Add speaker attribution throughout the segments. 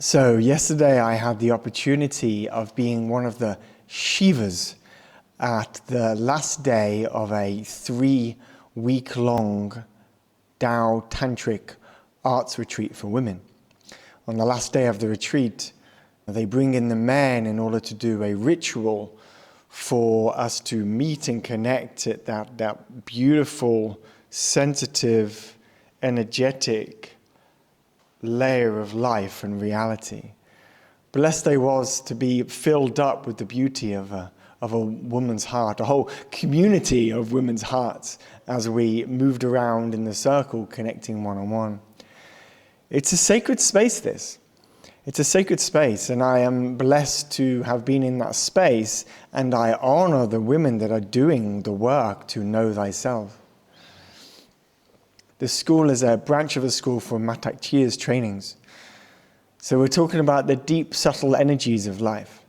Speaker 1: So yesterday I had the opportunity of being one of the Shivas at the last day of a 3-week-long Dao Tantric Arts retreat for women. On the last day of the retreat, they bring in the men in order to do a ritual for us to meet and connect at that beautiful, sensitive, energetic layer of life and reality. Blessed I was to be filled up with the beauty of a woman's heart, a whole community of women's hearts as we moved around in the circle connecting one-on-one. It's a sacred space, this. It's a sacred space, and I am blessed to have been in that space, and I honor the women that are doing the work to know thyself. The school is a branch of a school for Matak Chia's trainings. So we're talking about the deep, subtle energies of life.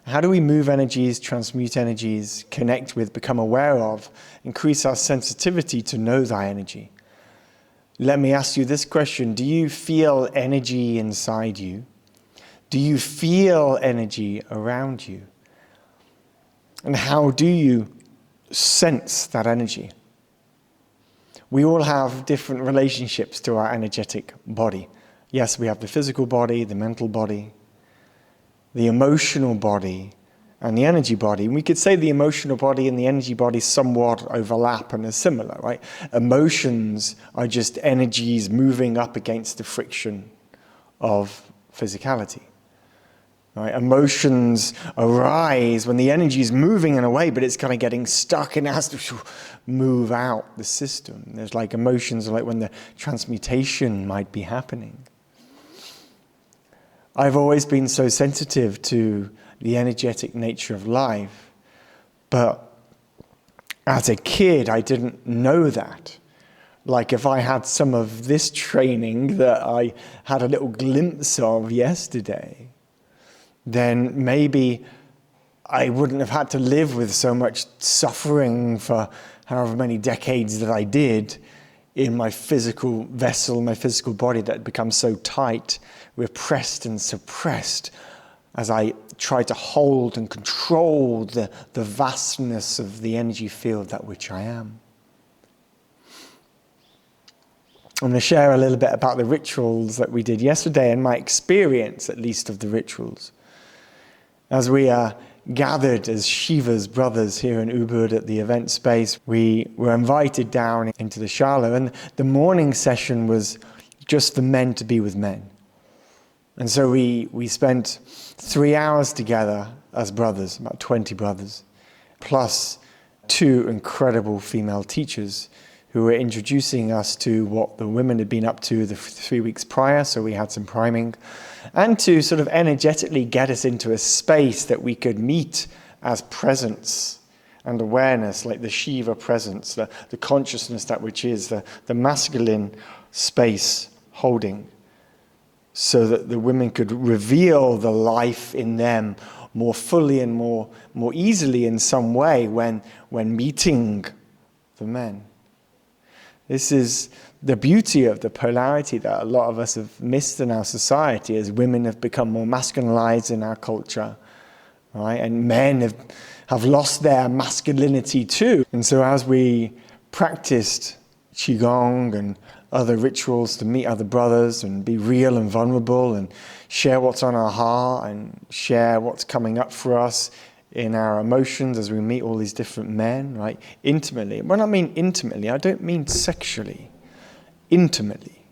Speaker 1: How do we move energies, transmute energies, connect with, become aware of, increase our sensitivity to know thy energy? Let me ask you this question. Do you feel energy inside you? Do you feel energy around you? And how do you sense that energy? We all have different relationships to our energetic body. Yes, we have the physical body, the mental body, the emotional body, and the energy body. And we could say the emotional body and the energy body somewhat overlap and are similar, right? Emotions are just energies moving up against the friction of physicality. Right? Emotions arise when the energy is moving in a way, but it's kind of getting stuck and it has to move out the system. There's like emotions like when the transmutation might be happening. I've always been so sensitive to the energetic nature of life, but as a kid, I didn't know that. Like if I had some of this training that I had a little glimpse of yesterday, then maybe I wouldn't have had to live with so much suffering for however many decades that I did in my physical vessel, my physical body that had become so tight, repressed and suppressed as I tried to hold and control the vastness of the energy field that which I am. I'm going to share a little bit about the rituals that we did yesterday and my experience, at least, of the rituals. As we are gathered as Shiva's brothers here in Ubud at the event space, we were invited down into the shala, and the morning session was just for men to be with men. And so we spent 3 hours together as brothers, about 20 brothers, plus 2 incredible female teachers who were introducing us to what the women had been up to the 3 weeks prior, so we had some priming, and to sort of energetically get us into a space that we could meet as presence and awareness, like the Shiva presence, the consciousness that which is the masculine space holding, so that the women could reveal the life in them more fully and more easily in some way when meeting the men. This is the beauty of the polarity that a lot of us have missed in our society as women have become more masculinized in our culture, right? And men have lost their masculinity too. And so as we practiced Qigong and other rituals to meet other brothers and be real and vulnerable and share what's on our heart and share what's coming up for us in our emotions as we meet all these different men, right? Intimately. When I mean intimately, I don't mean sexually. Intimately,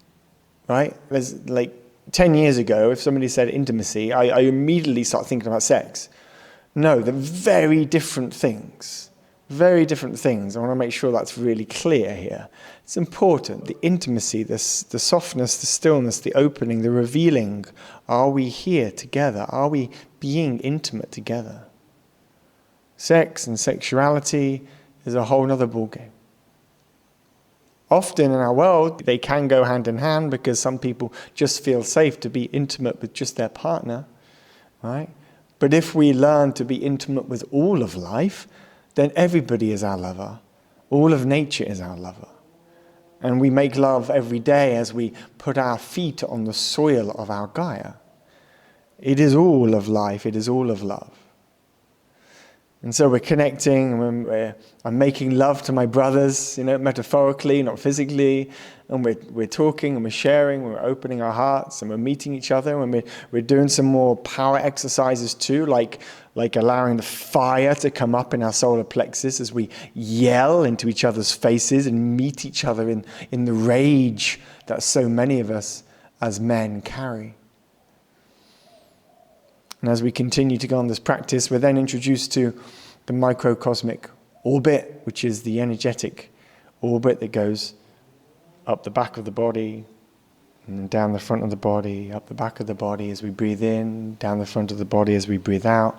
Speaker 1: right? There's like 10 years ago, if somebody said intimacy, I immediately start thinking about sex. No, they're very different things. Very different things. I want to make sure that's really clear here. It's important. The intimacy, the softness, the stillness, the opening, the revealing. Are we here together? Are we being intimate together? Sex and sexuality is a whole other ballgame. Often in our world, they can go hand in hand because some people just feel safe to be intimate with just their partner, right? But if we learn to be intimate with all of life, then everybody is our lover. All of nature is our lover. And we make love every day as we put our feet on the soil of our Gaia. It is all of life. It is all of love. And so we're connecting, and I'm making love to my brothers, metaphorically, not physically, and we're talking, and we're sharing, we're opening our hearts, and we're meeting each other, and we're doing some more power exercises too, like allowing the fire to come up in our solar plexus as we yell into each other's faces and meet each other in the rage that so many of us as men carry. And as we continue to go on this practice, we're then introduced to the microcosmic orbit, which is the energetic orbit that goes up the back of the body, and then down the front of the body, up the back of the body as we breathe in, down the front of the body as we breathe out,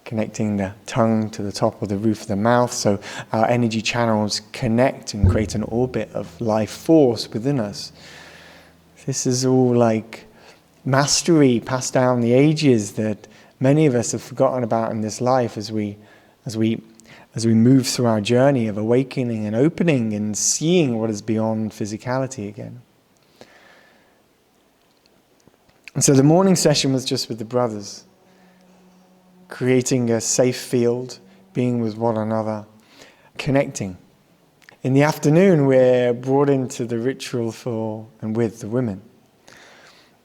Speaker 1: connecting the tongue to the top of the roof of the mouth, so our energy channels connect and create an orbit of life force within us. This is all like mastery passed down the ages that many of us have forgotten about in this life as we move through our journey of awakening and opening and seeing what is beyond physicality again. And so the morning session was just with the brothers, creating a safe field, being with one another, connecting. In the afternoon, we're brought into the ritual for and with the women.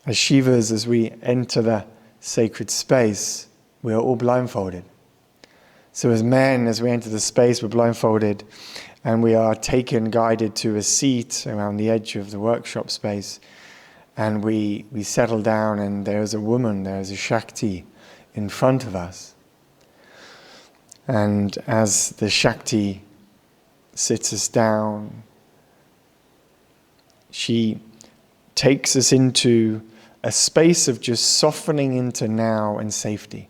Speaker 1: As Shivas, as we enter the sacred space, we are all blindfolded. So as men, as we enter the space, we're blindfolded, and we are guided to a seat around the edge of the workshop space, and we settle down, and there's a woman, there's a Shakti in front of us. And as the Shakti sits us down, she takes us into a space of just softening into now and safety.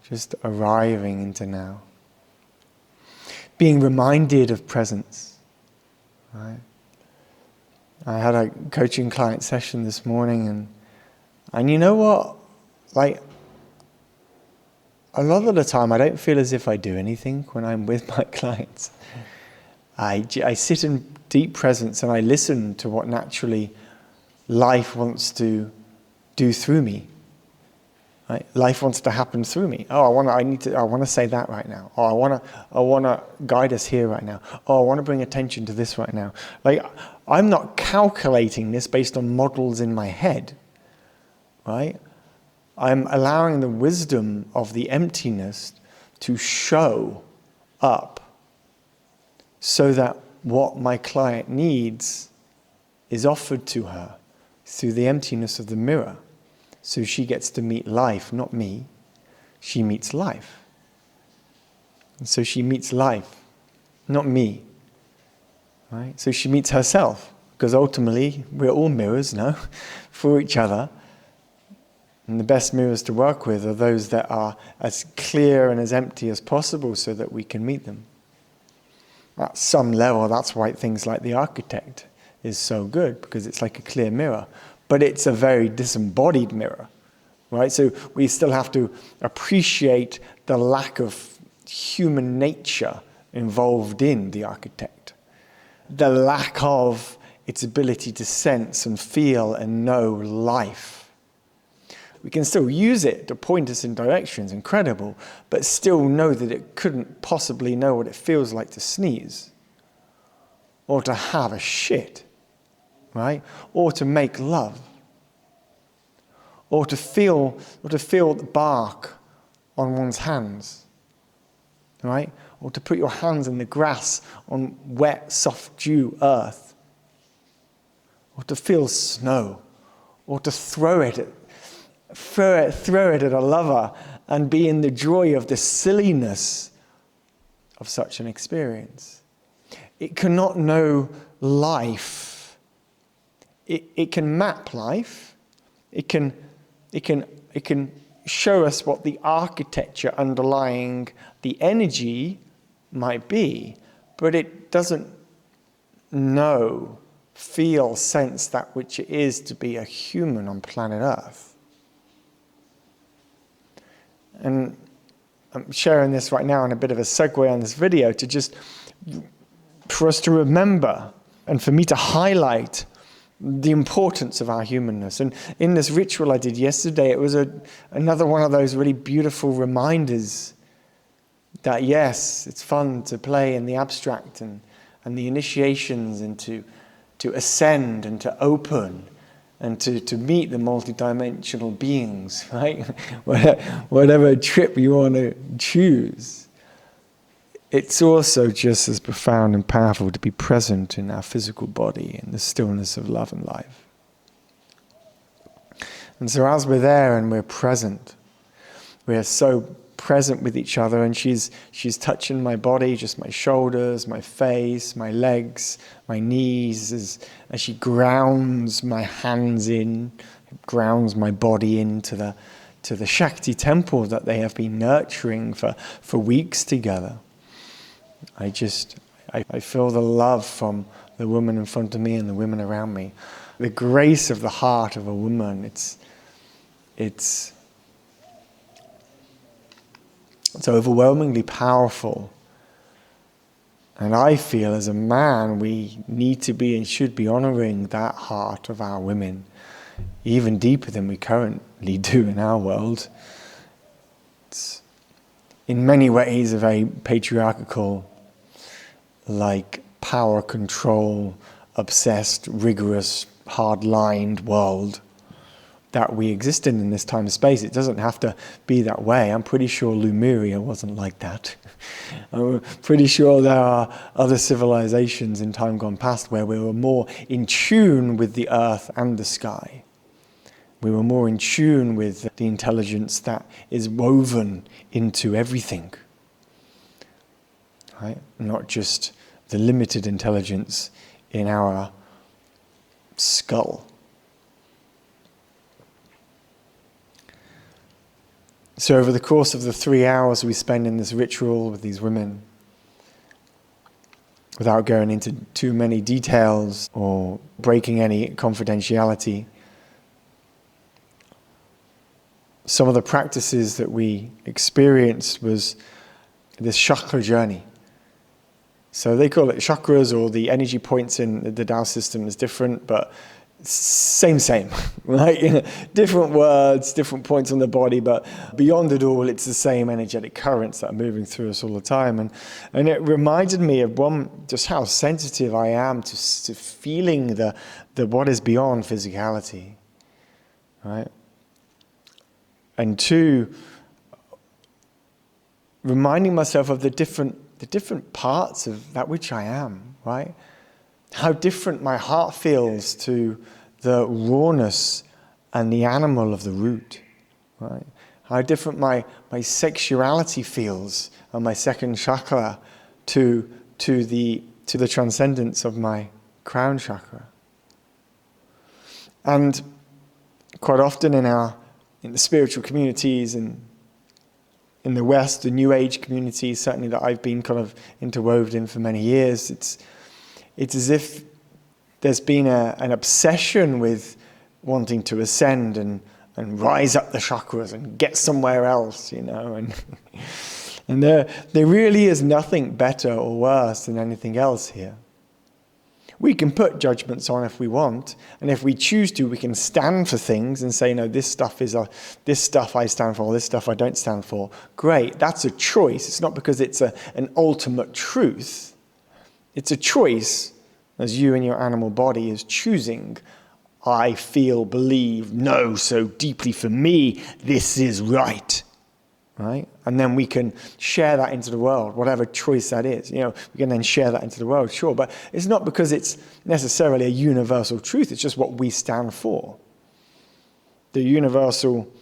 Speaker 1: Just arriving into now. Being reminded of presence. Right? I had a coaching client session this morning, and you know what? Like, a lot of the time I don't feel as if I do anything when I'm with my clients. I sit in deep presence and I listen to what naturally life wants to do through me. Right? Life wants to happen through me. Oh, I want to say that right now. Oh, I want to guide us here right now. Oh, I want to bring attention to this right now. Like, I'm not calculating this based on models in my head. Right? I'm allowing the wisdom of the emptiness to show up so that what my client needs is offered to her through the emptiness of the mirror. So she gets to meet life, not me. She meets life. And so she meets life, not me. Right? So she meets herself, because ultimately we're all mirrors, no, for each other. And the best mirrors to work with are those that are as clear and as empty as possible so that we can meet them. At some level, that's why things like the architect is so good, because it's like a clear mirror. But it's a very disembodied mirror, right? So we still have to appreciate the lack of human nature involved in the architect. The lack of its ability to sense and feel and know life. We can still use it to point us in directions, incredible, but still know that it couldn't possibly know what it feels like to sneeze, or to have a shit. Right? Or to make love. Or to feel the bark on one's hands. Right? Or to put your hands in the grass on wet, soft dew earth. Or to feel snow. Or to throw it at a lover and be in the joy of the silliness of such an experience. It cannot know life. It can map life. It can show us what the architecture underlying the energy might be, but it doesn't know, feel, sense that which it is to be a human on planet Earth. And I'm sharing this right now in a bit of a segue on this video to just, for us to remember and for me to highlight the importance of our humanness. And in this ritual I did yesterday, it was another one of those really beautiful reminders that yes, it's fun to play in the abstract and the initiations, and to ascend and to open and to meet the multidimensional beings, right? Whatever trip you want to choose. It's also just as profound and powerful to be present in our physical body, in the stillness of love and life. And so as we're there and we're present, we're so present with each other, and she's touching my body, just my shoulders, my face, my legs, my knees, as she grounds my hands in, grounds my body into the Shakti temple that they have been nurturing for weeks together. I feel the love from the woman in front of me and the women around me. The grace of the heart of a woman, it's overwhelmingly powerful. And I feel as a man, we need to be and should be honoring that heart of our women, even deeper than we currently do in our world. It's in many ways a very patriarchal, like power control, obsessed, rigorous, hard-lined world that we exist in this time and space. It doesn't have to be that way. I'm pretty sure Lemuria wasn't like that. I'm pretty sure there are other civilizations in time gone past where we were more in tune with the earth and the sky. We were more in tune with the intelligence that is woven into everything. Right? Not just the limited intelligence in our skull. So over the course of the 3 hours we spend in this ritual with these women, without going into too many details or breaking any confidentiality, some of the practices that we experienced was this chakra journey. So they call it chakras, or the energy points in the Dao system is different, but same, right? Different words, different points on the body, but beyond it all, it's the same energetic currents that are moving through us all the time. And it reminded me of just how sensitive I am to feeling the what is beyond physicality, right? And two, reminding myself of the different parts of that which I am, right? How different my heart feels to the rawness and the animal of the root, right? How different my sexuality feels and my second chakra to the transcendence of my crown chakra. And quite often in the spiritual communities and in the West, the New Age communities, certainly that I've been kind of interwoven in for many years, it's as if there's been an obsession with wanting to ascend and rise up the chakras and get somewhere else, and there really is nothing better or worse than anything else here. We can put judgments on if we want, and if we choose to, we can stand for things and say, no, this stuff I stand for, this stuff I don't stand for. Great, that's a choice. It's not because it's an ultimate truth. It's a choice, as you and your animal body is choosing. I feel, believe, know so deeply for me, this is right. Right? And then we can share that into the world, whatever choice that is. We can then share that into the world, sure. But it's not because it's necessarily a universal truth, it's just what we stand for. The universal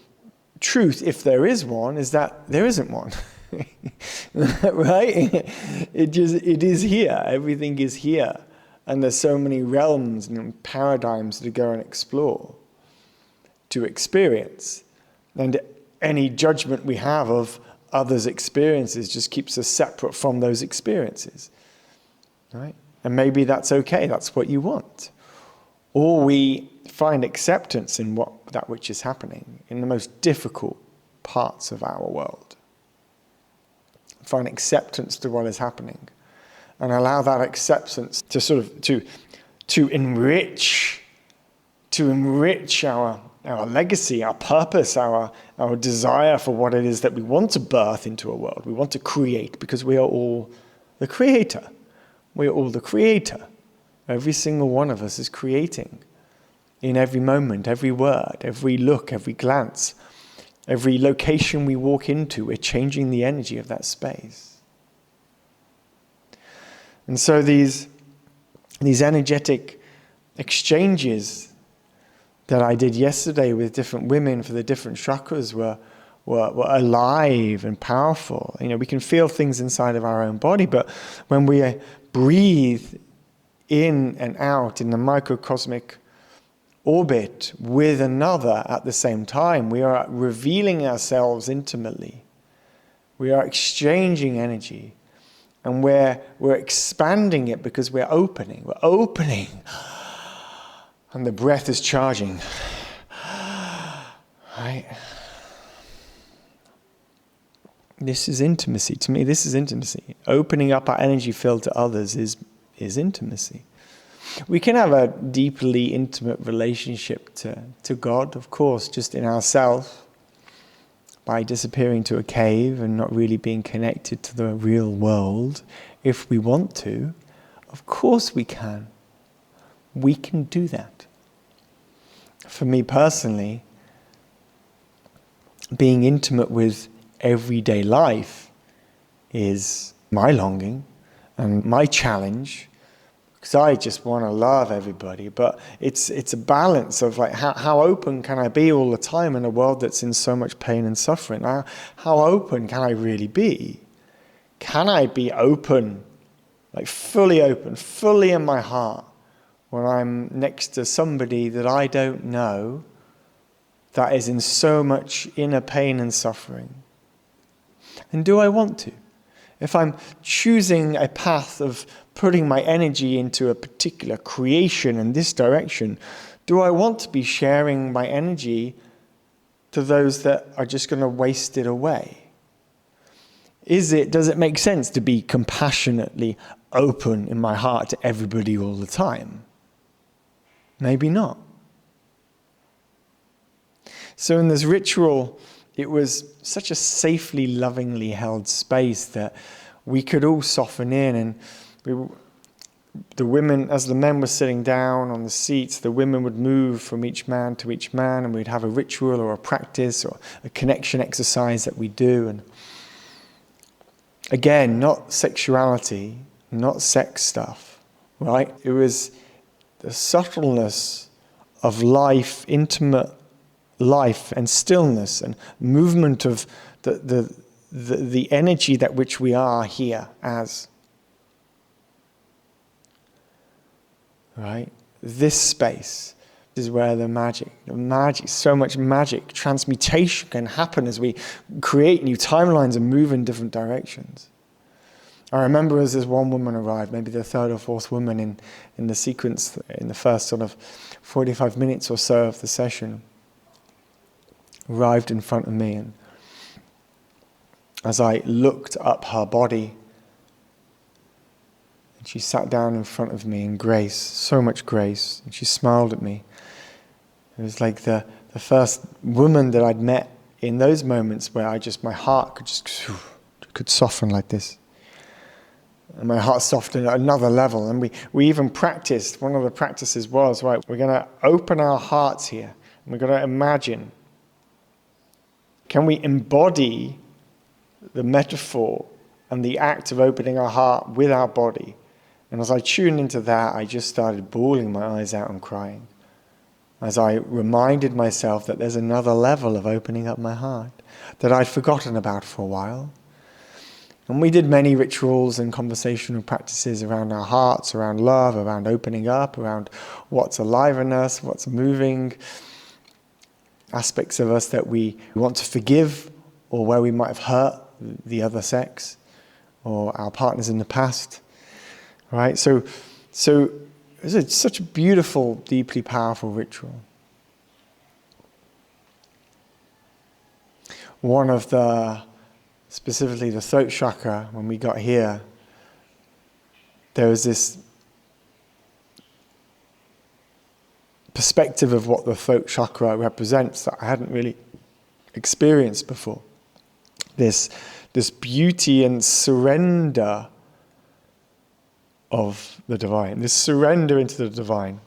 Speaker 1: truth, if there is one, is that there isn't one. Right? It is here. Everything is here. And there's so many realms and paradigms to go and explore, to experience. And any judgment we have of others' experiences just keeps us separate from those experiences. Right? And maybe that's okay, that's what you want. Or we find acceptance in that which is happening in the most difficult parts of our world. Find acceptance to what is happening. And allow that acceptance to sort of to enrich to enrich our legacy, our purpose, our desire for what it is that we want to birth into a world. We want to create, because we are all the creator. We are all the creator. Every single one of us is creating in every moment, every word, every look, every glance, every location we walk into. We're changing the energy of that space. And so these energetic exchanges that I did yesterday with different women for the different chakras were alive and powerful. We can feel things inside of our own body, but when we breathe in and out in the microcosmic orbit with another at the same time, we are revealing ourselves intimately. We are exchanging energy, and we're expanding it because we're opening. We're opening. And the breath is charging. Right? This is intimacy. To me, this is intimacy. Opening up our energy field to others is intimacy. We can have a deeply intimate relationship to God, of course, just in ourselves, by disappearing to a cave and not really being connected to the real world. If we want to, of course we can. We can do that. For me personally, being intimate with everyday life is my longing and my challenge, because I just want to love everybody. But it's a balance of like how open can I be all the time in a world that's in so much pain and suffering? How open can I really be? Can I be open, like fully open, fully in my heart, when I'm next to somebody that I don't know, that is in so much inner pain and suffering? And do I want to? If I'm choosing a path of putting my energy into a particular creation in this direction, do I want to be sharing my energy to those that are just going to waste it away? Does it make sense to be compassionately open in my heart to everybody all the time? Maybe not. So in this ritual, it was such a safely, lovingly held space that we could all soften in. And the women, as the men were sitting down on the seats, the women would move from each man to each man, and we'd have a ritual or a practice or a connection exercise that we do. And again, not sexuality, not sex stuff, right? It was the subtleness of life, intimate life and stillness and movement of the energy that which we are here as. Right? This space is where so much magic, transmutation can happen as we create new timelines and move in different directions. I remember as this one woman arrived, maybe the third or fourth woman in the sequence, in the first sort of 45 minutes or so of the session, arrived in front of me, and as I looked up her body, and she sat down in front of me in grace, so much grace, and she smiled at me. It was like the first woman that I'd met in those moments where my heart could soften like this. And my heart softened at another level. And we even practiced, one of the practices was, right, we're going to open our hearts here. And we're going to imagine. Can we embody the metaphor and the act of opening our heart with our body? And as I tuned into that, I just started bawling my eyes out and crying, as I reminded myself that there's another level of opening up my heart that I'd forgotten about for a while. And we did many rituals and conversational practices around our hearts, around love, around opening up, around what's alive in us, what's moving, aspects of us that we want to forgive, or where we might have hurt the other sex or our partners in the past. Right? So it's such a beautiful, deeply powerful ritual. One of specifically the throat chakra, when we got here, there was this perspective of what the throat chakra represents that I hadn't really experienced before. This beauty and surrender of the divine, this surrender into the divine,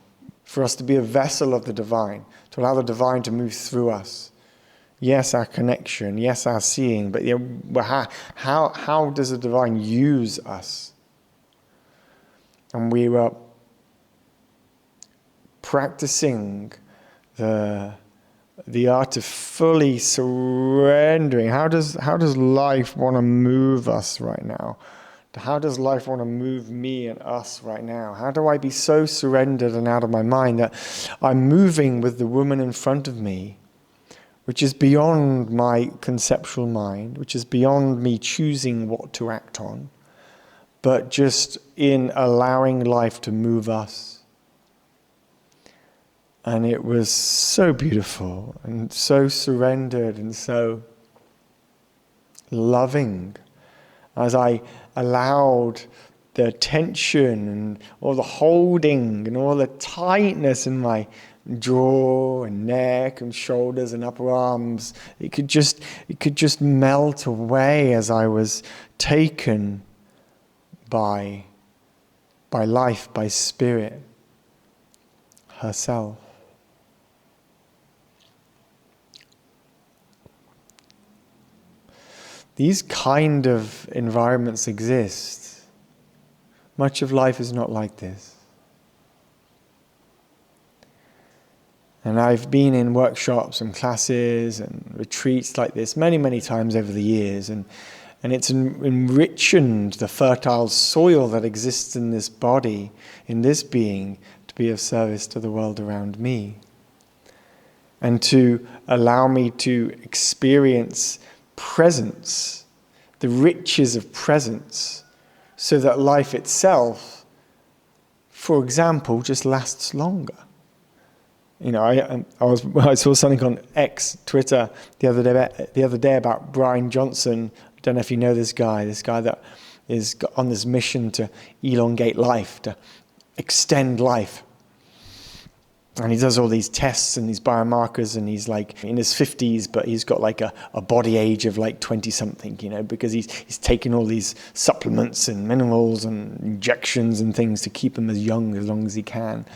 Speaker 1: for us to be a vessel of the divine, to allow the divine to move through us. Yes, our connection, yes, our seeing, but how does the divine use us? And we were practicing the art of fully surrendering. How does life want to move us right now? How does life want to move me and us right now? How do I be so surrendered and out of my mind that I'm moving with the woman in front of me, which is beyond my conceptual mind, which is beyond me choosing what to act on, but just in allowing life to move us. And it was so beautiful and so surrendered and so loving as I allowed the tension and all the holding and all the tightness in my jaw and neck and shoulders and upper arms. It could just melt away as I was taken by life, by spirit herself. These kind of environments exist. Much of life is not like this. And I've been in workshops and classes and retreats like this many, many times over the years, and it's enriched the fertile soil that exists in this body, in this being, to be of service to the world around me. And to allow me to experience presence, the riches of presence, so that life itself, for example, just lasts longer. You know, I saw something on X, Twitter, the other day about Brian Johnson. I don't know if you know this guy that is on this mission to elongate life, to extend life. And he does all these tests and these biomarkers, and he's like in his 50s, but he's got like a body age of like 20-something, you know, because he's taken all these supplements and minerals and injections and things to keep him as young as long as he can.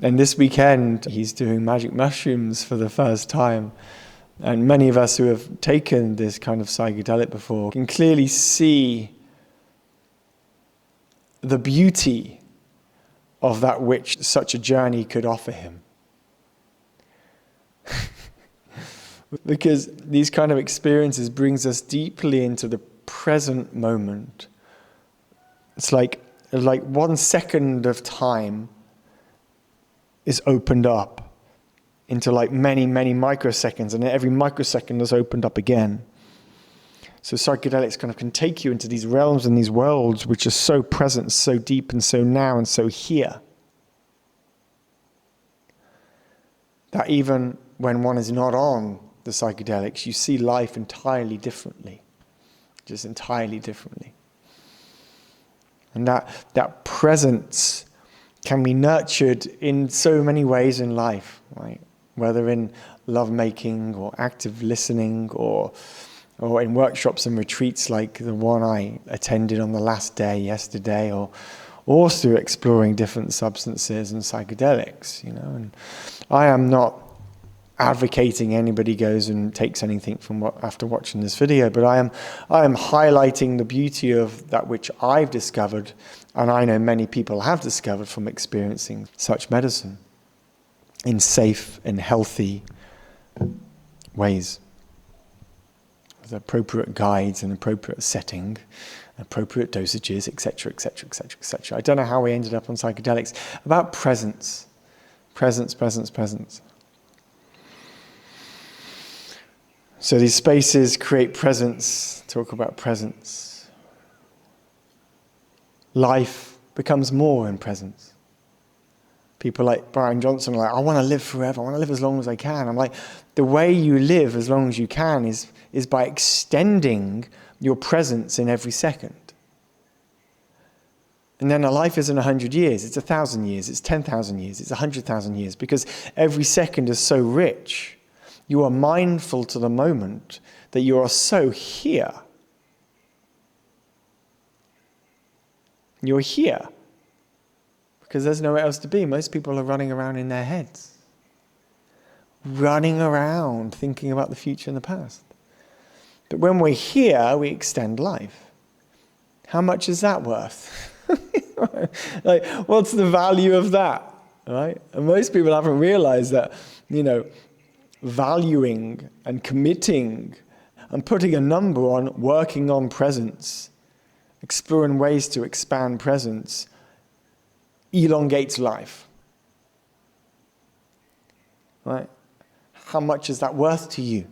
Speaker 1: And this weekend, he's doing magic mushrooms for the first time. And many of us who have taken this kind of psychedelic before can clearly see the beauty of that which such a journey could offer him. Because these kind of experiences brings us deeply into the present moment. It's like 1 second of time is opened up into like many, many microseconds, and every microsecond is opened up again. So psychedelics kind of can take you into these realms and these worlds which are so present, so deep, and so now, and so here, that even when one is not on the psychedelics, you see life entirely differently, just entirely differently. And that presence can be nurtured in so many ways in life, right? Whether in lovemaking or active listening or in workshops and retreats like the one I attended on the last day yesterday, or through exploring different substances and psychedelics, you know. And I am not advocating anybody goes and takes anything from after watching this video, but I am highlighting the beauty of that which I've discovered, and I know many people have discovered from experiencing such medicine in safe and healthy ways, with appropriate guides and appropriate setting, appropriate dosages, etc., etc., etc., etc. I don't know how we ended up on psychedelics. About presence. Presence. So these spaces create presence, talk about presence. Life becomes more in presence. People like Brian Johnson are like, I want to live forever, I want to live as long as I can. I'm like, the way you live as long as you can is by extending your presence in every second. And then a life isn't 100 years, it's 1,000 years, it's 10,000 years, it's 100,000 years, because every second is so rich. You are mindful to the moment that you are so here. You're here because there's nowhere else to be. Most people are running around in their heads, running around thinking about the future and the past. But when we're here, we extend life. How much is that worth? Like, what's the value of that? Right? And most people haven't realized that, valuing and committing and putting a number on working on presence, exploring ways to expand presence, elongates life. Right? How much is that worth to you?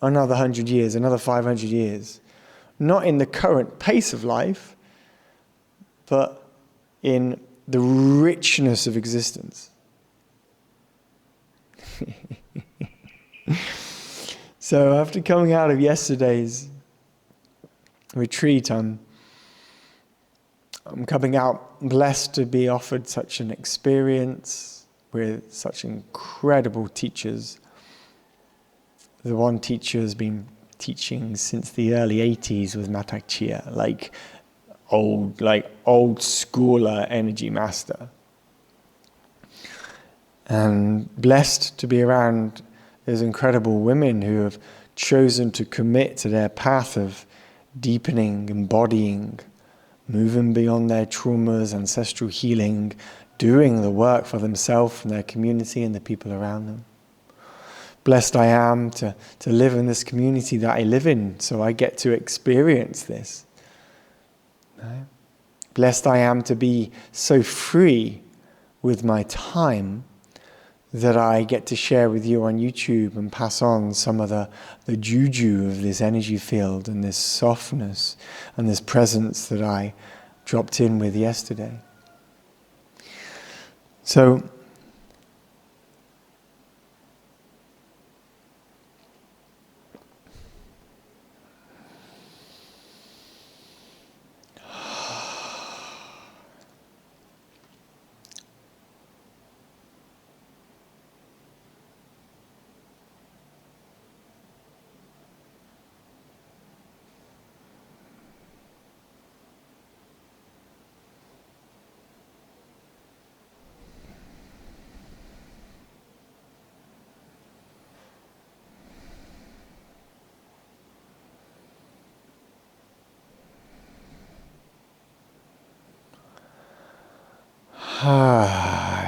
Speaker 1: Another 100 years, another 500 years. Not in the current pace of life, but in the richness of existence. So after coming out of yesterday's retreat, I'm coming out blessed to be offered such an experience with such incredible teachers. The one teacher has been teaching since the early 80s with Matak Chia, like old schooler energy master. And blessed to be around those incredible women who have chosen to commit to their path of deepening, embodying, moving beyond their traumas, ancestral healing, doing the work for themselves and their community and the people around them. Blessed I am to live in this community that I live in, so I get to experience this. Right? Blessed I am to be so free with my time that I get to share with you on YouTube and pass on some of the juju of this energy field and this softness and this presence that I dropped in with yesterday. So,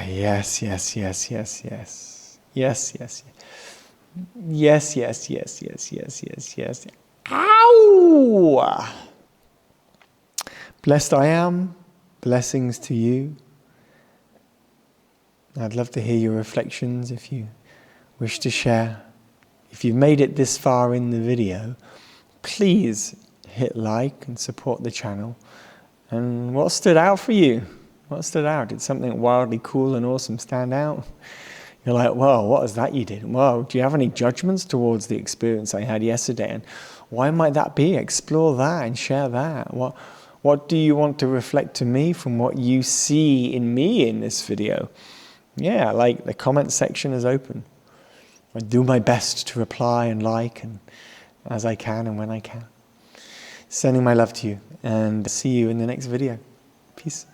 Speaker 1: yes, yes, yes, yes, yes. Yes, yes, yes, yes, yes, yes, yes, yes, yes. Ow! Blessed I am. Blessings to you. I'd love to hear your reflections if you wish to share. If you've made it this far in the video, please hit like and support the channel. And what stood out for you? What stood out? Did something wildly cool and awesome stand out? You're like, well, what is that you did? Well, do you have any judgments towards the experience I had yesterday? And why might that be? Explore that and share that. What do you want to reflect to me from what you see in me in this video? Yeah, like the comment section is open. I do my best to reply and like and as I can and when I can. Sending my love to you and see you in the next video. Peace.